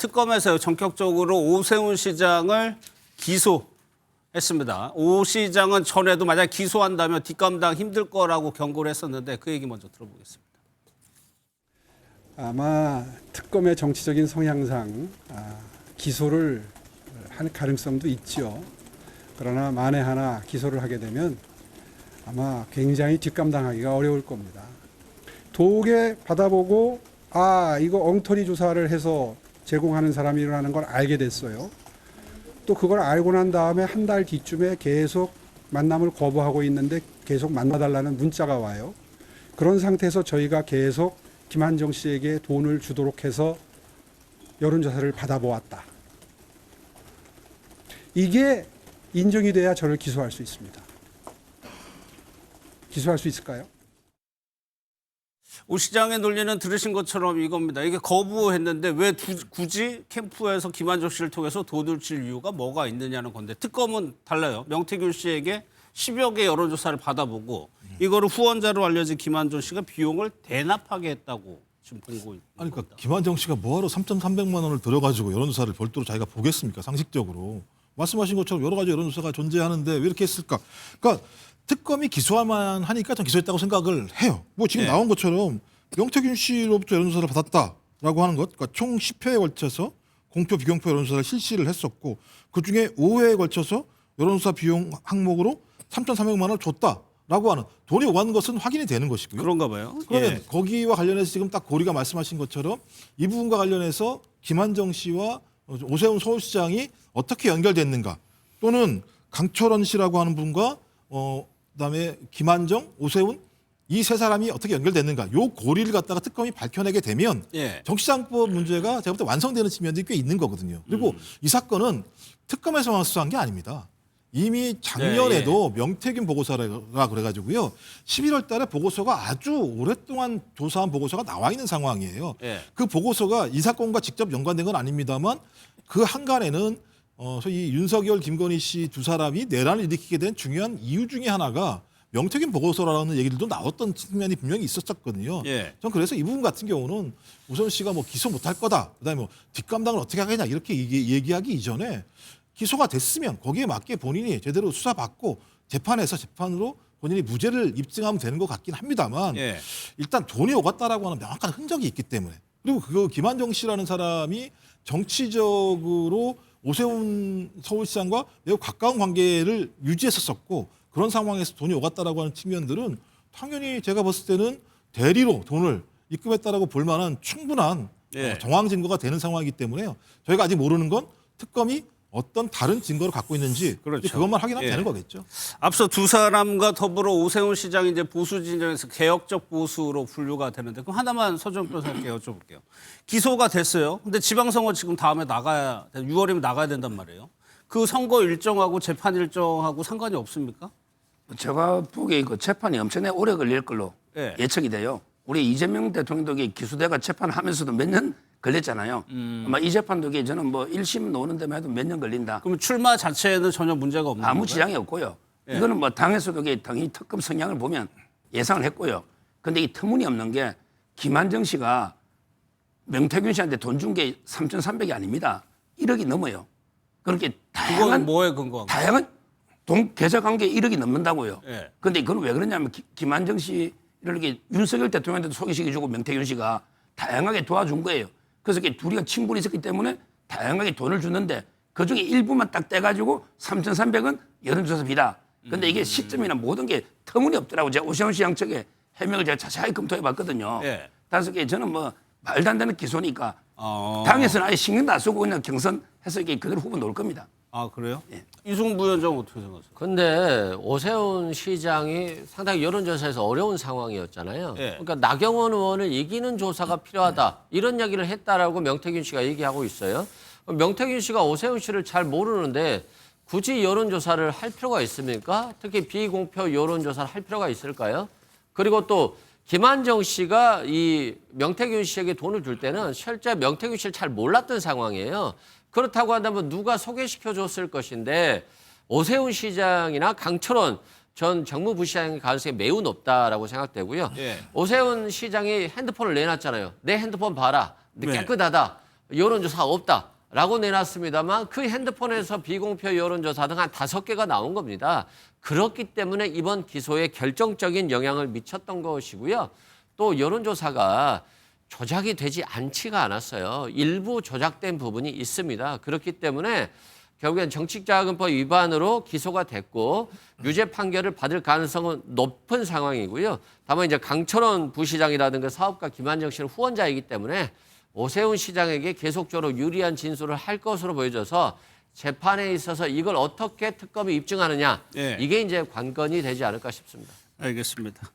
특검에서 전격적으로 오세훈 시장을 기소했습니다. 오 시장은 전에도 만약 기소한다면 뒷감당 힘들 거라고 경고를 했었는데 그 얘기 먼저 들어보겠습니다. 아마 특검의 정치적인 성향상 기소를 할 가능성도 있죠. 그러나 만에 하나 기소를 하게 되면 아마 굉장히 뒷감당하기가 어려울 겁니다. 도게 받아보고 이거 엉터리 조사를 해서 제공하는 사람이라는 걸 알게 됐어요. 또 그걸 알고 난 다음에 한 달 뒤쯤에 계속 만남을 거부하고 있는데 계속 만나달라는 문자가 와요. 그런 상태에서 저희가 계속 김한정 씨에게 돈을 주도록 해서 여론조사를 받아보았다. 이게 인정이 돼야 저를 기소할 수 있습니다. 기소할 수 있을까요? 오 시장의 논리는 들으신 것처럼 이겁니다. 이게 거부했는데 왜 굳이 캠프에서 김한정 씨를 통해서 돈을 줄 이유가 뭐가 있느냐는 건데 특검은 달라요. 명태균 씨에게 10여 개 여론조사를 받아보고 이거를 후원자로 알려진 김한정 씨가 비용을 대납하게 했다고 지금 보고 있는 아니, 그러니까 김한정 씨가 뭐하러 3,300만 원을 들여가지고 여론조사를 별도로 자기가 보겠습니까? 상식적으로. 말씀하신 것처럼 여러 가지 여론조사가 존재하는데 왜 이렇게 했을까? 그러니까 특검이 기소할만 하니까 전 기소했다고 생각을 해요. 뭐 지금 나온 것처럼 명태균 씨로부터 여론조사를 받았다라고 하는 것, 그러니까 총 10회에 걸쳐서 공표, 비공표 여론조사를 실시를 했었고 그중에 5회에 걸쳐서 여론조사 비용 항목으로 3,300만 원을 줬다라고 하는 돈이 오가는 것은 확인이 되는 것이고요. 그런가 봐요. 그러면 거기와 관련해서 지금 딱 고리가 말씀하신 것처럼 이 부분과 관련해서 김한정 씨와 오세훈 서울시장이 어떻게 연결됐는가 또는 강철원 씨라고 하는 분과 그다음에 김한정, 오세훈 이 세 사람이 어떻게 연결됐는가 요 고리를 갖다가 특검이 밝혀내게 되면 정치자금법 문제가 제가 볼 때 완성되는 측면들이 꽤 있는 거거든요. 그리고 이 사건은 특검에서만 수사한 게 아닙니다. 이미 작년에도 명태균 보고서라 그래가지고요. 11월 달에 보고서가 아주 오랫동안 조사한 보고서가 나와 있는 상황이에요. 그 보고서가 이 사건과 직접 연관된 건 아닙니다만 그 한간에는 소위 윤석열, 김건희 씨 두 사람이 내란을 일으키게 된 중요한 이유 중에 하나가 명태균 보고서라는 얘기들도 나왔던 측면이 분명히 있었거든요. 전 그래서 이 부분 같은 경우는 우선 씨가 뭐 기소 못할 거다. 그다음에 뭐 뒷감당을 어떻게 하겠냐 이렇게 얘기하기 이전에 기소가 됐으면 거기에 맞게 본인이 제대로 수사받고 재판으로 본인이 무죄를 입증하면 되는 것 같긴 합니다만 일단 돈이 오갔다라고 하는 명확한 흔적이 있기 때문에 그리고 그 김한정 씨라는 사람이 정치적으로 오세훈 서울시장과 매우 가까운 관계를 유지했었고 그런 상황에서 돈이 오갔다라고 하는 측면들은 당연히 제가 봤을 때는 대리로 돈을 입금했다라고 볼 만한 충분한 정황 증거가 되는 상황이기 때문에요. 저희가 아직 모르는 건 특검이 어떤 다른 증거를 갖고 있는지 그것만 확인하면 되는 거겠죠. 앞서 두 사람과 더불어 오세훈 시장이 이제 보수 진영에서 개혁적 보수로 분류가 되는데 그럼 하나만 서정 변호사님께 여쭤볼게요. 기소가 됐어요. 근데 지방선거 지금 다음에 6월이면 나가야 된단 말이에요. 그 선거 일정하고 재판 일정하고 상관이 없습니까? 제가 보기에 그 재판이 엄청나게 오래 걸릴 걸로 예측이 돼요. 우리 이재명 대통령도 기소대가 재판하면서도 몇 년 걸렸잖아요. 아마 이 재판도 저는 뭐 1심 나오는 데만 해도 몇 년 걸린다. 그럼 출마 자체에는 전혀 문제가 없는 아무 건가요? 지장이 없고요. 이거는 뭐 당에서도 당연히 특검 성향을 보면 예상을 했고요. 근데 이 터무니없는 게 김한정 씨가 명태균 씨한테 돈 준 게 3,300이 아닙니다. 1억이 넘어요. 그렇게 그건 뭐에 근거한 거예요? 다양한 돈 계좌 관계 1억이 넘는다고요. 그런데 그건 왜 그러냐면 김한정 씨를 이렇게 윤석열 대통령한테도 소개시켜주고 명태균 씨가 다양하게 도와준 거예요. 그래서 둘이가 친분이 있었기 때문에 다양하게 돈을 주는데 그중에 일부만 딱 떼가지고 3,300은 여론조사비다. 근데 이게 시점이나 모든 게 터무니없더라고요. 제가 오세훈 시장 측에 해명을 제가 자세히 검토해 봤거든요. 5개 저는 뭐 말도 안 되는 기소니까 당에서는 아예 신경도 안 쓰고 그냥 경선해서 이게 그대로 후보 놓을 겁니다. 아 그래요? 이승훈 부위원장은 어떻게 생각하세요? 근데 오세훈 시장이 상당히 여론조사에서 어려운 상황이었잖아요. 그러니까 나경원 의원을 이기는 조사가 필요하다. 이런 이야기를 했다라고 명태균 씨가 얘기하고 있어요. 명태균 씨가 오세훈 씨를 잘 모르는데 굳이 여론조사를 할 필요가 있습니까? 특히 비공표 여론조사를 할 필요가 있을까요? 그리고 또 김한정 씨가 이 명태균 씨에게 돈을 줄 때는 실제 명태균 씨를 잘 몰랐던 상황이에요. 그렇다고 한다면 누가 소개시켜줬을 것인데 오세훈 시장이나 강철원 전 정무부시장의 가능성이 매우 높다라고 생각되고요. 오세훈 시장이 핸드폰을 내놨잖아요. 내 핸드폰 봐라. 근데 깨끗하다. 여론조사가 없다라고 내놨습니다만 그 핸드폰에서 비공표 여론조사 등 한 5개가 나온 겁니다. 그렇기 때문에 이번 기소에 결정적인 영향을 미쳤던 것이고요. 또 여론조사가 조작이 되지 않지가 않았어요. 일부 조작된 부분이 있습니다. 그렇기 때문에 결국엔 정치자금법 위반으로 기소가 됐고 유죄 판결을 받을 가능성은 높은 상황이고요. 다만 이제 강철원 부시장이라든가 사업가 김한정 씨는 후원자이기 때문에 오세훈 시장에게 계속적으로 유리한 진술을 할 것으로 보여져서 재판에 있어서 이걸 어떻게 특검이 입증하느냐 예. 이게 이제 관건이 되지 않을까 싶습니다. 알겠습니다.